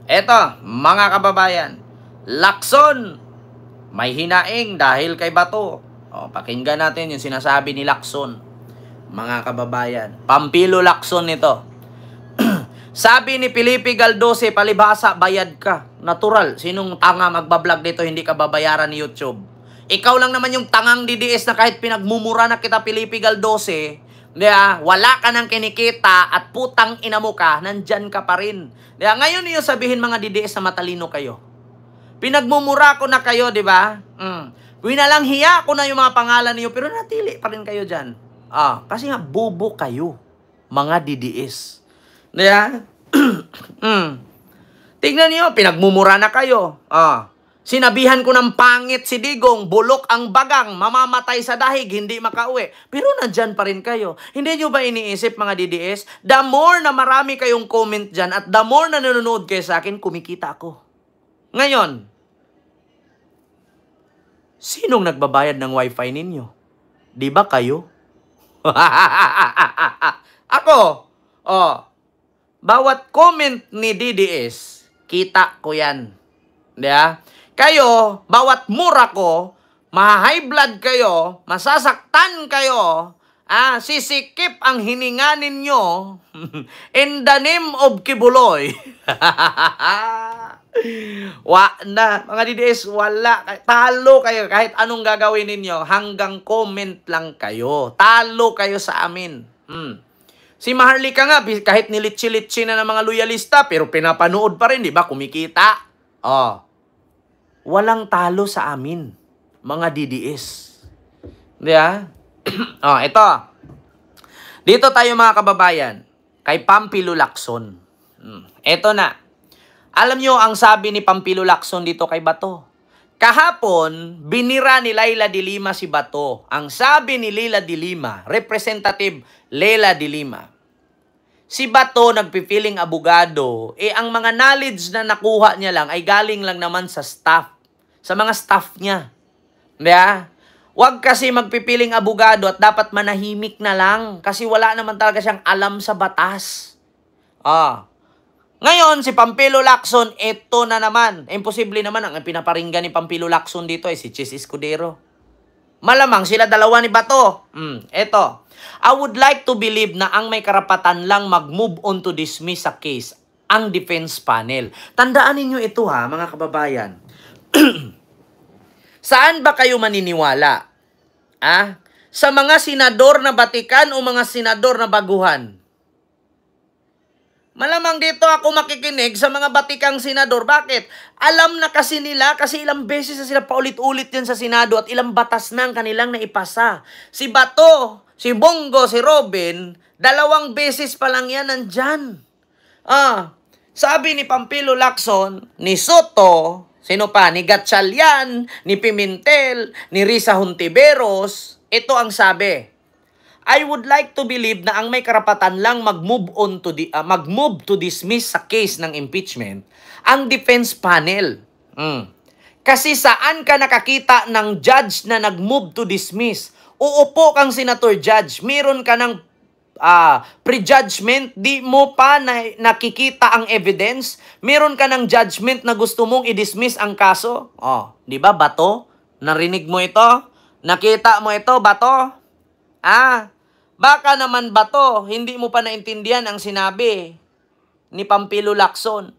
Eto, mga kababayan, Lacson, may hinaing dahil kay Bato. Pakinggan natin yung sinasabi ni Lacson. Mga kababayan, Pampilo Lacson ito. Sabi ni Felipe Galdose, palibhasa, bayad ka. Natural, sinong tanga magbablog dito, hindi ka babayaran ni YouTube. Ikaw lang naman yung tangang DDS na kahit pinagmumura na kita, Felipe Galdose, wala ka nang kinikita at putang ina mo ka, nandyan ka pa rin. Ngayon niyo sabihin mga DDS na matalino kayo. Pinagmumura ko na kayo, di ba? Winalang hiya ko na yung mga pangalan niyo, pero natili pa rin kayo dyan. Kasi nga, bobo kayo, mga DDS. Tingnan niyo, pinagmumura na kayo. Sinabihan ko ng pangit si Digong, bulok ang bagang, mamamatay sa dahig, hindi makauwi. Pero nandyan pa rin kayo. Hindi nyo ba iniisip mga DDS? The more na marami kayong comment dyan at the more na nanonood kayo sa akin, kumikita ako. Ngayon, sinong nagbabayad ng wifi ninyo? Di ba kayo? Ako, bawat comment ni DDS, kita ko yan. Kayo, bawat mura ko, ma-high blood kayo, masasaktan kayo, sisikip ang hininga ninyo in the name of Kibuloy. Mga DDS, wala. Talo kayo kahit anong gagawin ninyo. Hanggang comment lang kayo. Talo kayo sa amin. Si Maharlika nga, kahit nilitsi-litsi na ng mga loyalista, pero pinapanood pa rin, di ba? Kumikita. Walang talo sa amin, mga DDS. Ito. Dito tayo mga kababayan, kay Pampilo Lacson. Ito na. Alam nyo ang sabi ni Pampilo Lacson dito kay Bato. Kahapon, binira ni Leila de Lima si Bato. Ang sabi ni Leila de Lima, Representative Leila de Lima, si Bato nagpipiling abogado, ang mga knowledge na nakuha niya lang ay galing lang naman sa staff. Sa mga staff niya. Huwag kasi magpipiling abogado at dapat manahimik na lang kasi wala naman talaga siyang alam sa batas. Ngayon, si Pampilo Lacson, ito na naman. Imposible naman, ang pinaparinggan ni Pampilo Lacson dito si Chis Escudero. Malamang sila dalawa ni Bato. Ito. I would like to believe na ang may karapatan lang mag-move on to dismiss sa case, ang defense panel. Tandaan ninyo ito mga kababayan. Saan ba kayo maniniwala? Sa mga senador na batikan o mga senador na baguhan? Malamang dito ako makikinig sa mga batikang senador. Bakit? Alam na kasi nila, kasi ilang beses na sila paulit-ulit yan sa Senado at ilang batas na ang kanilang naipasa. Si Bato, si Bongo, si Robin, 2 beses pa lang yan nandyan. Sabi ni Pampilo Lacson, ni Soto, sino pa? Ni Gatchalian, ni Pimentel, ni Risa Hontiveros. Ito ang sabi. I would like to believe na ang may karapatan lang mag-move to dismiss sa case ng impeachment ang defense panel. Kasi saan ka nakakita ng judge na nag-move to dismiss? Uupo kang senator judge, meron ka ng prejudgment, di mo pa nakikita ang evidence, meron ka ng judgment na gusto mong i-dismiss ang kaso. Di ba, Bato? Narinig mo ito? Nakita mo ito, Bato? Baka naman Bato, hindi mo pa naintindihan ang sinabi ni Pampilo Lacson.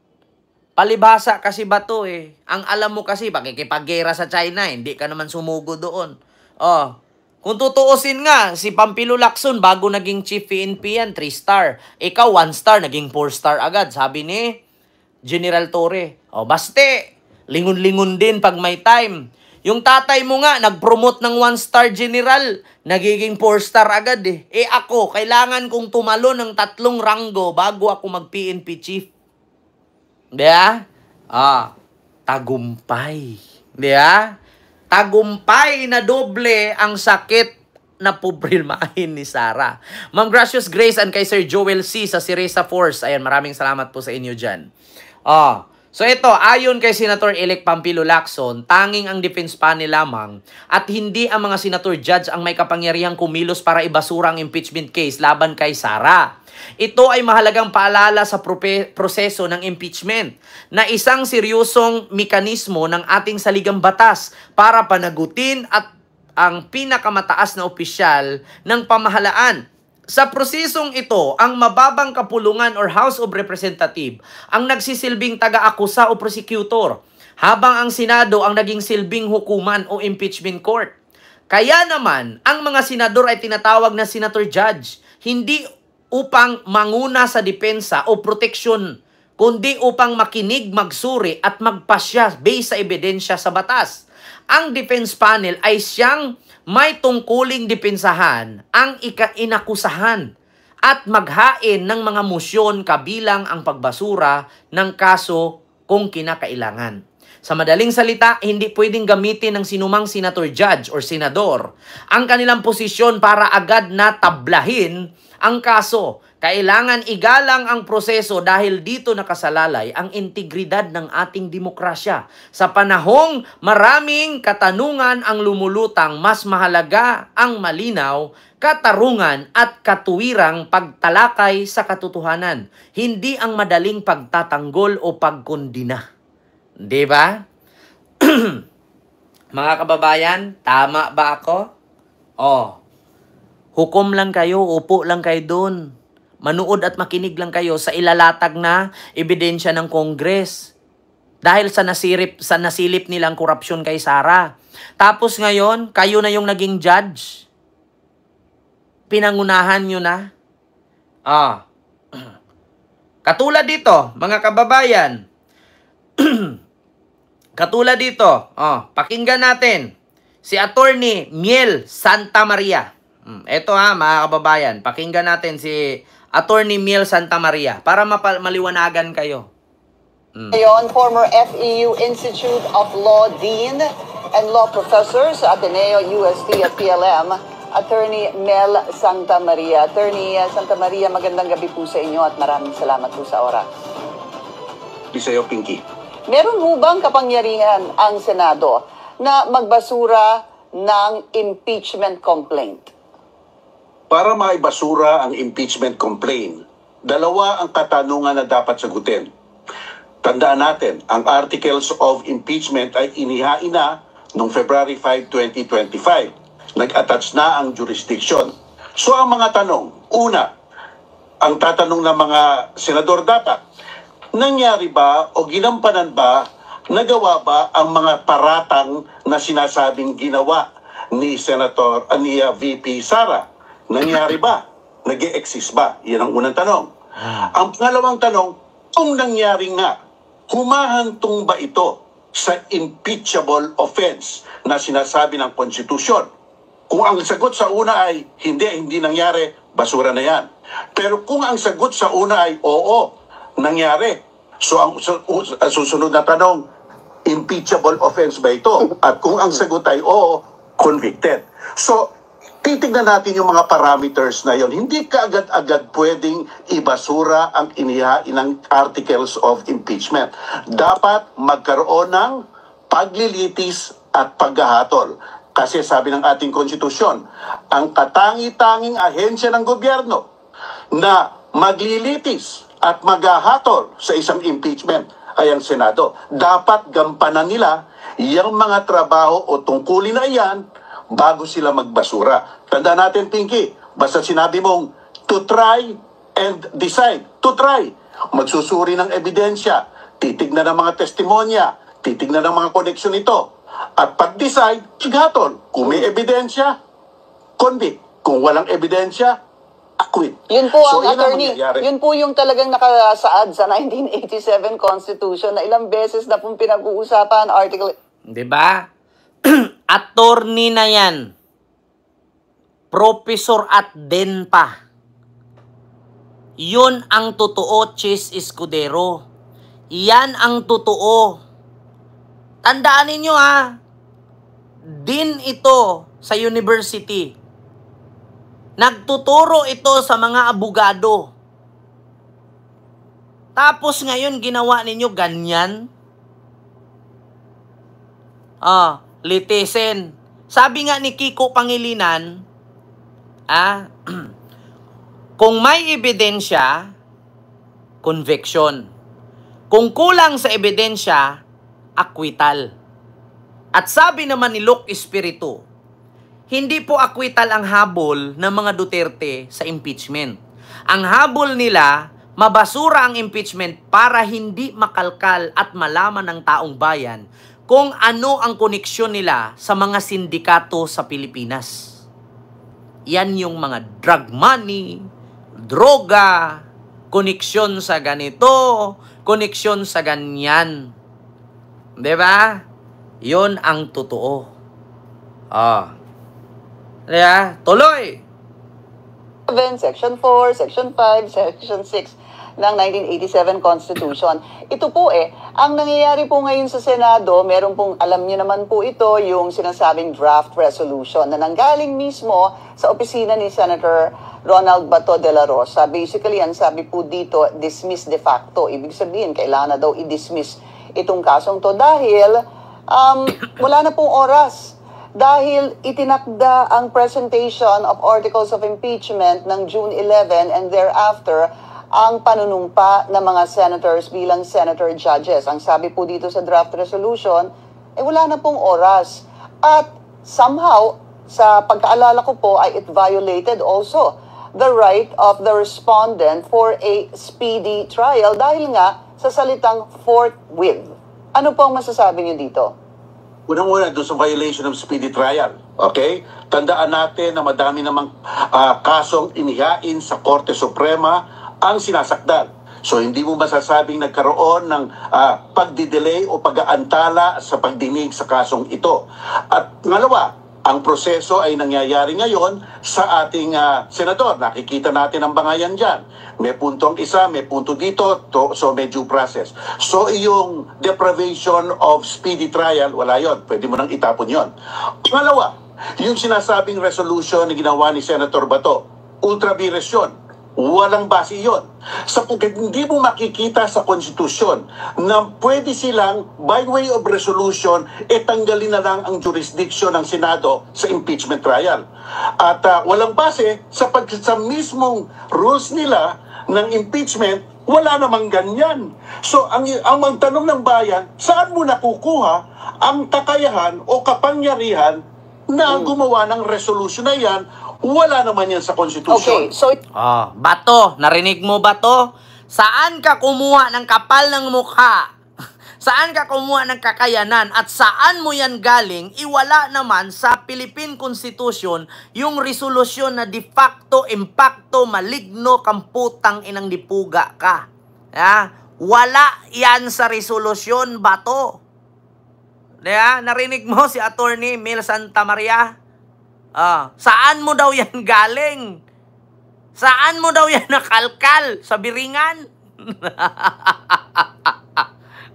Palibhasa kasi Bato Ang alam mo kasi, pakikipag-gera sa China, hindi ka naman sumugo doon. Kung tutuusin nga, si Pampilo Lacson, bago naging chief PNP yan, 3-star. Ikaw, 1-star, naging 4-star agad. Sabi ni General Torre. Baste, lingon-lingon din pag may time. Yung tatay mo nga, nag-promote ng 1-star general, nagiging 4-star agad ako, kailangan kong tumalo ng 3 ranggo bago ako mag-PNP chief. Tagumpay. Tagumpay na doble ang sakit na puprilmahin ni Sara. Ma'am Gracious Grace and kay Sir Joel C. sa Siresa Force. Ayan, maraming salamat po sa inyo dyan. So ito, ayon kay Senator-elect Pampilo Lacson, tanging ang defense panel lamang at hindi ang mga senator judge ang may kapangyarihang kumilos para ibasura ang impeachment case laban kay Sara. Ito ay mahalagang paalala sa proseso ng impeachment na isang seryosong mekanismo ng ating saligang batas para panagutin at ang pinakamataas na opisyal ng pamahalaan. Sa prosesong ito, ang mababang kapulungan or House of Representative ang nagsisilbing taga-akusa o prosecutor, habang ang Senado ang naging silbing hukuman o impeachment court. Kaya naman, ang mga senador ay tinatawag na senator judge, hindi upang manguna sa depensa o proteksyon, kundi upang makinig, magsuri at magpasya based sa ebidensya sa batas. Ang defense panel ay siyang may tungkuling depensahan ang inakusahan at maghain ng mga musyon kabilang ang pagbasura ng kaso kung kinakailangan. Sa madaling salita, hindi pwedeng gamitin ng sinumang senator judge or senador ang kanilang posisyon para agad na tablahin ang kaso. Kailangan igalang ang proseso dahil dito nakasalalay ang integridad ng ating demokrasya. Sa panahong maraming katanungan ang lumulutang, mas mahalaga ang malinaw, katarungan at katuwirang pagtalakay sa katotohanan, hindi ang madaling pagtatanggol o pagkondina. Diba? Mga kababayan, tama ba ako? Hukom lang kayo, upo lang kayo doon. Manood at makinig lang kayo sa ilalatag na ebidensya ng Congress. Dahil sa nasilip nilang korupsyon kay Sara. Tapos ngayon, kayo na yung naging judge. Pinangunahan nyo na. Katulad dito, mga kababayan. Katulad dito, pakinggan natin. Si Attorney Miel Santa Maria. Ito mga kababayan, pakinggan natin si Attorney Miel Santa Maria para maliwanagan kayo. Ngayon, former FEU Institute of Law Dean and Law Professor sa Ateneo, UST at PLM, Attorney Mel Santa Maria. Attorney Santa Maria, magandang gabi po sa inyo at maraming salamat po sa oras. Bisayo, Pinky. Meron ho bang kapangyarihan ang Senado na magbasura ng impeachment complaint? Para maibasura ang impeachment complaint, dalawa ang katanungan na dapat sagutin. Tandaan natin, ang Articles of Impeachment ay inihain na noong February 5, 2025. Nag-attach na ang jurisdiction. So ang mga tanong, una, ang tatanong ng mga senador dapat, nangyari ba o ginampanan ba, nagawa ba ang mga paratang na sinasabing ginawa ni VP Sara? Nangyari ba? Nag-e-exist ba? Yan ang unang tanong. Ang pangalawang tanong, kung nangyari nga, humahantong ba ito sa impeachable offense na sinasabi ng konstitusyon? Kung ang sagot sa una ay hindi nangyari, basura na yan. Pero kung ang sagot sa una ay oo, nangyari, so ang susunod na tanong, impeachable offense ba ito? At kung ang sagot ay oo, convicted. So, titignan natin yung mga parameters na yon. Hindi kaagad-agad pwedeng ibasura ang inihain ng Articles of Impeachment. Dapat magkaroon ng paglilitis at paghahatol. Kasi sabi ng ating konstitusyon, ang katangi-tanging ahensya ng gobyerno na maglilitis at maghahatol sa isang impeachment ay ang Senado. Dapat gampanan nila yung mga trabaho o tungkulin na iyan bago sila magbasura. Tandaan natin, Pinky, basta sinabi mong to try and decide. To try. Magsusuri ng ebidensya, titignan ng mga testimonya, titignan ng mga koneksyon ito. At pag-decide, sigatol. Kung may ebidensya, convict. Kung walang ebidensya, acquit. Yun po ang attorney, yun po yung talagang nakasaad sa 1987 Constitution na ilang beses na pong pinag-uusapan, article... Diba? Attorney na yan. Professor at den pa. Yun ang totoo, Chis Escudero. Yan ang totoo. Tandaan ninyo din ito sa university. Nagtuturo ito sa mga abogado. Tapos ngayon ginawa ninyo ganyan. Litisin. Sabi nga ni Kiko Pangilinan, kung may ebidensya, conviction. Kung kulang sa ebidensya, acquittal. At sabi naman ni Luke Espiritu, hindi po acquittal ang habol ng mga Duterte sa impeachment. Ang habol nila, mabasura ang impeachment para hindi makalkal at malaman ng taong bayan kung ano ang koneksyon nila sa mga sindikato sa Pilipinas. Yan yung mga drug money, droga, koneksyon sa ganito, koneksyon sa ganyan. Diba? Yun ang totoo. Diba? Tuloy! Section 4, Section 5, Section 6 ng 1987 Constitution. Ito po ang nangyayari po ngayon sa Senado, meron pong, alam niyo naman po ito, yung sinasabing draft resolution na nanggaling mismo sa opisina ni Senator Ronald Bato de la Rosa. Basically, ang sabi po dito, dismiss de facto. Ibig sabihin, kailangan na daw i-dismiss itong kasong to dahil wala na pong oras. Dahil itinakda ang presentation of articles of impeachment ng June 11 and thereafter ang panunumpa ng mga senators bilang senator judges. Ang sabi po dito sa draft resolution, wala na pong oras. At somehow, sa pagkaalala ko po, ay it violated also the right of the respondent for a speedy trial dahil nga sa salitang forthwith. Ano po ang masasabi niyo dito? Unang-una, doon sa violation of speedy trial. Okay? Tandaan natin na madami namang kasong inihain sa Korte Suprema ang sinasakdal. So, hindi mo masasabing nagkaroon ng pagdidelay o pag-aantala sa pagdinig sa kasong ito. At ngalawa, ang proseso ay nangyayari ngayon sa ating senador. Nakikita natin ang bangayan dyan. May puntong isa, may punto dito, so may due process. So, yung deprivation of speedy trial, wala yon. Pwede mo nang itapon yon. Pangalawa, yung sinasabing resolution na ginawa ni Senator Bato, ultra vires yun. Walang base yun. Sapagkat hindi mo makikita sa konstitusyon na pwede silang, by way of resolution, tanggalin na lang ang jurisdiction ng Senado sa impeachment trial. At walang base sapagkat sa mismong rules nila ng impeachment, wala namang ganyan. So, ang tanong ng bayan, saan mo nakukuha ang kakayahan o kapangyarihan na gumawa ng resolution na yan? Wala naman yan sa konstitusyon. Okay, so Bato, narinig mo ba to? Saan ka kumuha ng kapal ng mukha? Saan ka kumuha ng kakayanan? At saan mo yan galing? Iwala naman sa Philippine Constitution yung resolusyon na de facto, impacto, maligno, kamputang inang dipuga ka. Wala yan sa resolusyon, Bato. Narinig mo si Attorney Mel Santa Maria? Saan mo daw yan galing? Saan mo daw yan nakalkal? Sa biringan?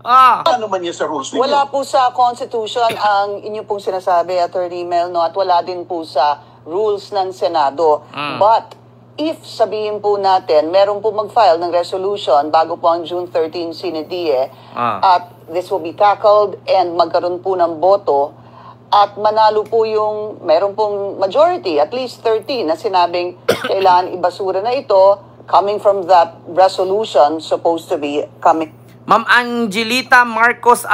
Ano man yan sa rules ninyo? wala po sa Constitution ang inyo pong sinasabi, Attorney Mel, no? At wala din po sa rules ng Senado. But if sabihin po natin, meron po mag-file ng resolution bago po ang June 13 sinidie, at this will be tackled and magkaroon po ng boto, at manalo po yung, meron pong majority, at least 13, na sinabing kailangan ibasura na ito, coming from that resolution, supposed to be coming. Ma'am Angelita Marcos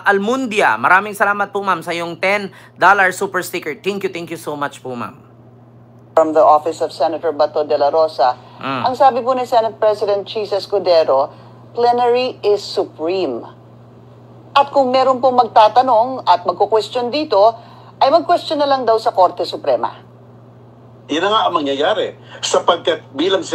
Almundia, maraming salamat po ma'am sa yung $10 super sticker. Thank you so much po ma'am. From the office of Senator Bato de la Rosa. Ang sabi po ni Senate President Chis Escudero, plenary is supreme. At kung meron pong magtatanong at magko-question dito, ay mag-question na lang daw sa Korte Suprema. Yan na nga ang mangyayari. Sapagkat bilang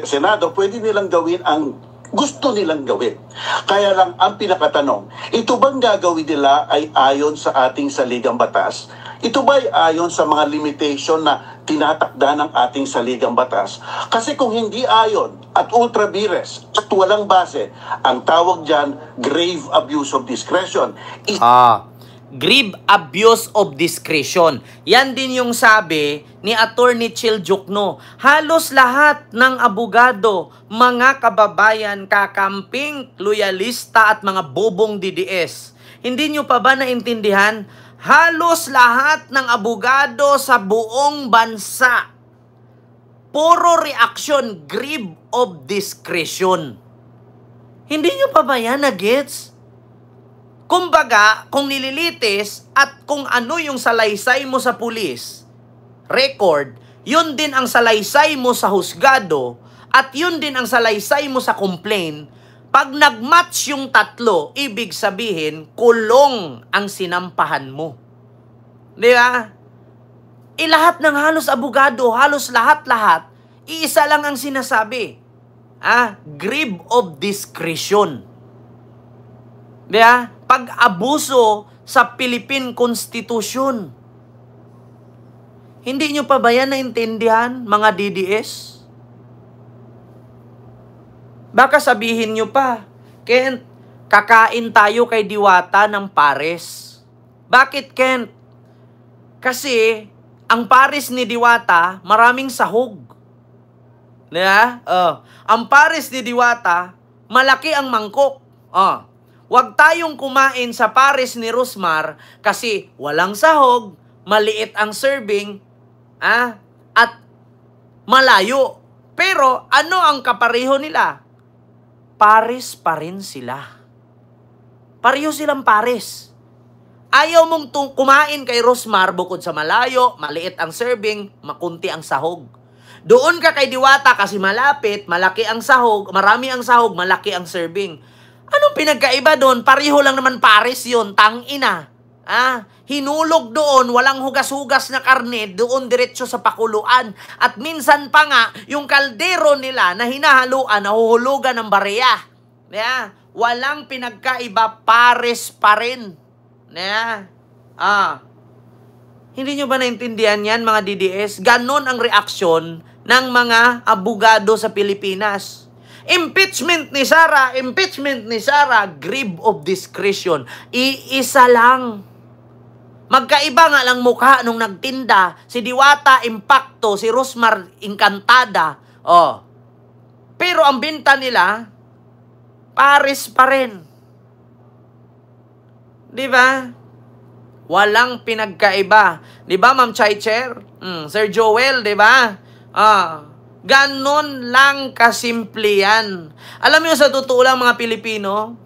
Senado, pwede nilang gawin ang gusto nilang gawin. Kaya lang ang pinakatanong, ito bang gagawin nila ay ayon sa ating saligang batas? Ito ba ay ayon sa mga limitation na tinatakda ng ating saligang batas? Kasi kung hindi ayon at ultra vires at walang base, ang tawag dyan, grave abuse of discretion. Grave abuse of discretion. Yan din yung sabi ni Attorney Chil Jukno. Halos lahat ng abogado, mga kababayan, kakamping, loyalista at mga bobong DDS. Hindi nyo pa ba naintindihan? Halos lahat ng abogado sa buong bansa, puro reaction, grave of discretion. Hindi nyo pa ba yan na-gets? Kumbaga, kung nililitis at kung ano yung salaysay mo sa pulis, record, yun din ang salaysay mo sa husgado, at yun din ang salaysay mo sa complaint. Pag nagmatch yung tatlo, ibig sabihin, kulong ang sinampahan mo. Di ba? Lahat ng halos abogado, halos lahat-lahat, iisa lang ang sinasabi. Grave of discretion. Di ba? Pag-abuso sa Philippine Constitution. Hindi nyo pa ba yan naintindihan, mga DDS? Baka sabihin nyo pa, Kent, kakain tayo kay Diwata ng pares. Bakit, Kent? Kasi, ang pares ni Diwata, maraming sahog. Diba? Ang pares ni Diwata, malaki ang mangkok. Huwag tayong kumain sa pares ni Rosmar kasi walang sahog, maliit ang serving, at malayo. Pero ano ang kapareho nila? Pares pa rin sila. Pareho silang pares. Ayaw mong kumain kay Rosmar bukod sa malayo, maliit ang serving, makunti ang sahog. Doon ka kay Diwata kasi malapit, malaki ang sahog, marami ang sahog, malaki ang serving. Anong pinagkaiba doon? Pareho lang naman pares yun, tangina. Hinulog doon, walang hugas-hugas na karne, doon diretso sa pakuluan. At minsan pa nga, yung kaldero nila na hinahaluan, nahuhulugan ng bareya. Walang pinagkaiba, pares pa rin. Hindi nyo ba naintindihan yan, mga DDS? Ganon ang reaksyon ng mga abogado sa Pilipinas. Impeachment ni Sara, grave of discretion. Iisa lang. Magkaiba nga lang mukha nung nagtinda. Si Diwata, impacto. Si Rosmar, inkantada. Pero ang binta nila, pares pa rin. Di ba? Walang pinagkaiba. Di ba, Ma'am Chaicher? Sir Joel, di ba? Ganon lang kasimple yan. Alam niyo sa totoo lang mga Pilipino,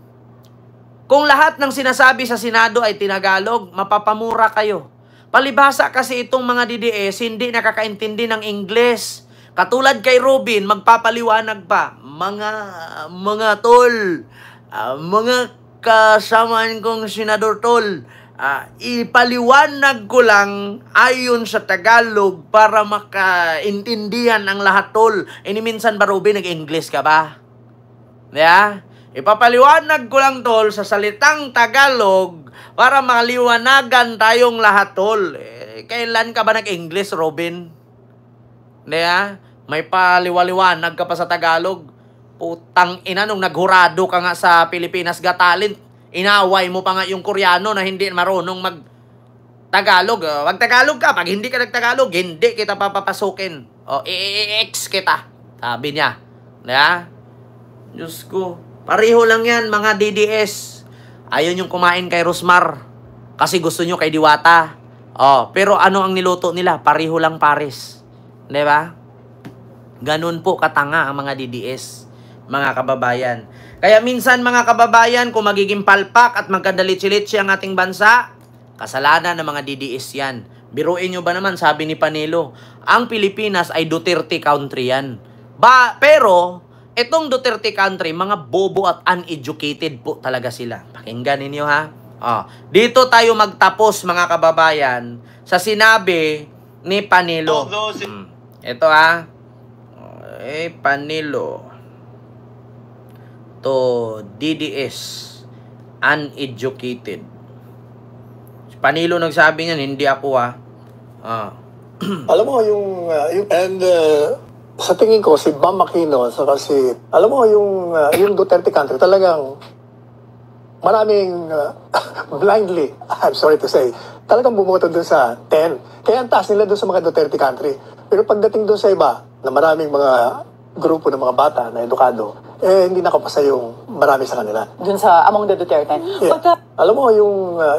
kung lahat ng sinasabi sa Senado ay Tinagalog, mapapamura kayo. Palibhasa kasi itong mga DDS hindi nakakaintindi ng Ingles. Katulad kay Robin, magpapaliwanag pa. Mga tol, mga kasamaan kong senador tol, ipaliwanag ko lang ayon sa Tagalog para makaintindihan ang lahat tol. Minsan ba, Robin, nag-English ka ba? Ipapaliwanag ko lang tol sa salitang Tagalog para maliwanagan tayong lahat tol. Kailan ka ba nag-English, Robin? May paliwaliwanag ka pa sa Tagalog. Putang ina, nung naghurado ka nga sa Pilipinas Got Talent, inaway mo pa nga yung Koreano na hindi marunong mag-Tagalog. Wag Tagalog ka. Pag hindi ka nag-Tagalog, hindi kita papapasukin. I-ex kita. Sabi niya. Diyos ko. Pareho lang yan, mga DDS. Ayaw yung kumain kay Rosmar kasi gusto nyo kay Diwata. Pero ano ang niluto nila? Pareho lang pares. Diba? Ganun po katanga ang mga DDS, mga kababayan. Kaya minsan, mga kababayan, kung magiging palpak at magkadalitsi-litsi ang ating bansa, kasalanan ng mga DDS yan. Biruin nyo ba naman, sabi ni Panelo, ang Pilipinas ay Duterte country yan. Pero, itong Duterte country, mga bobo at uneducated po talaga sila. Pakinggan ninyo ha. Dito tayo magtapos, mga kababayan, sa sinabi ni Panelo. Ito ha. Panelo to DDS, uneducated. Panilo nagsabi niyan, hindi ako Alam mo yung sa tingin ko si Bam Aquino, so kasi alam mo yung Duterte country talagang maraming blindly, I'm sorry to say, talagang bumoto doon sa 10. Kaya ang taas nila doon sa mga Duterte country. Pero pagdating doon sa iba, na maraming mga grupo ng mga bata na edukado, hindi nakapasa yung marami sa kanila. Dun sa among the Duterte. Yeah. Alam mo,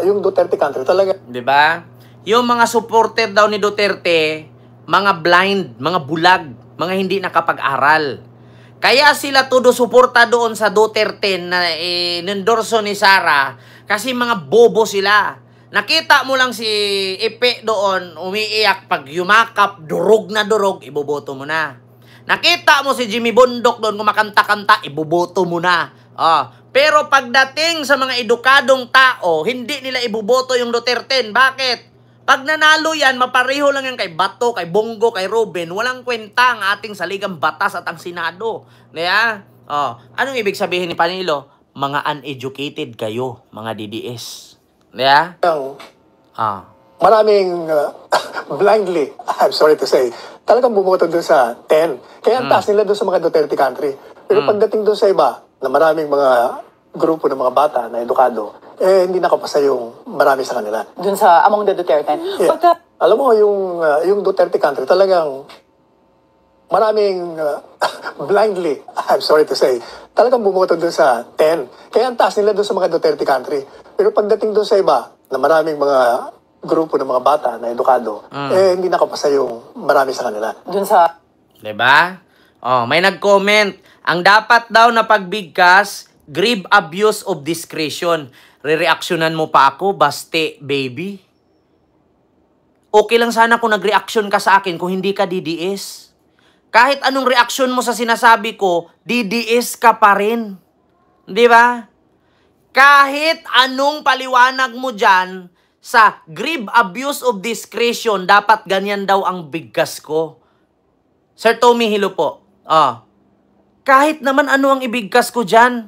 yung Duterte country talaga. Di ba? Yung mga supporter daw ni Duterte, mga blind, mga bulag, mga hindi nakapag-aral. Kaya sila todo suporta doon sa Duterte na nendorso ni Sara kasi mga bobo sila. Nakita mo lang si Ipe doon, umiiyak pag yumakap, durog na durog, iboboto mo na. Nakita mo si Jimmy Bundok doon kumakanta-kanta, iboboto mo na. Pero pagdating sa mga edukadong tao, hindi nila iboboto yung Duterte. Bakit? Pag nanalo yan, mapareho lang yan kay Bato, kay Bongo, kay Ruben. Walang kwenta ang ating saligang batas at ang Senado. Diba? Anong ibig sabihin ni Panilo? Mga uneducated kayo, mga DDS. Diba? Maraming blindly, I'm sorry to say, talagang bumoto doon sa 10. Kaya ang taas nila doon sa mga Duterte country. Pero pagdating doon sa iba, na maraming mga grupo ng mga bata na edukado, hindi nakapasa yung marami sa kanila. Dun sa among the Duterte. Yeah. Alam mo, yung Duterte country talagang maraming blindly, I'm sorry to say, talagang bumoto doon sa 10. Kaya ang taas nila doon sa mga Duterte country. Pero pagdating doon sa iba, na maraming mga grupo ng mga bata na edukado, hindi nakapasa yung marami sa kanila. Dun sa... Diba? May nag-comment, ang dapat daw na pagbigkas, grave abuse of discretion. Re-reactionan mo pa ako, baste, baby. Okay lang sana kung nag-reaction ka sa akin kung hindi ka DDS. Kahit anong reaction mo sa sinasabi ko, DDS ka pa rin. Di ba? Kahit anong paliwanag mo dyan sa grave abuse of discretion, dapat ganyan daw ang bigkas ko. Sir Tommy Hilo po. Kahit naman ano ang ibigkas ko dyan,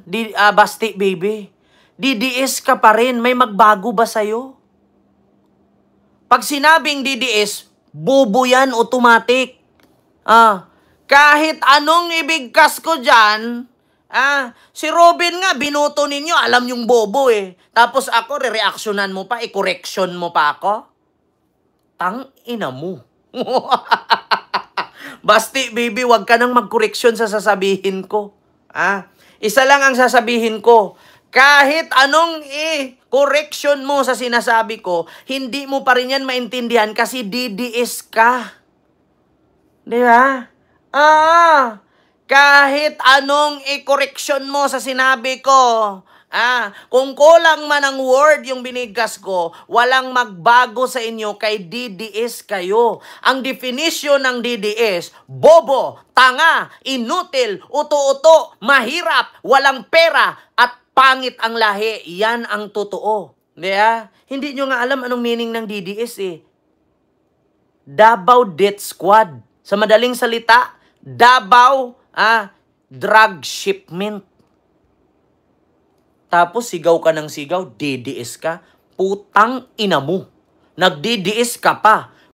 basti baby, DDS ka pa rin. May magbago ba sa'yo? Pag sinabing DDS, bobo yan, automatic. Kahit anong ibigkas ko dyan, si Robin nga, binoto ninyo, alam yung bobo eh. Tapos ako, re-reactionan mo pa, i-correction mo pa ako? Tang ina mo. Basti, baby, wag ka nang mag-correction sa sasabihin ko. Isa lang ang sasabihin ko. Kahit anong correction mo sa sinasabi ko, hindi mo pa rin yan maintindihan kasi DDS ka. Di ba? Kahit anong i-correction mo sa sinabi ko, kung kulang man ang word yung binigkas ko, walang magbago sa inyo kay DDS kayo. Ang definition ng DDS, bobo, tanga, inutil, uto-uto, mahirap, walang pera, at pangit ang lahi. Yan ang totoo. Hindi nyo nga alam anong meaning ng DDS eh. Davao Death Squad. Sa madaling salita, Davao drug shipment. Tapos sigaw ka ng sigaw, DDS ka, putang ina mo. Nag-DDS ka pa.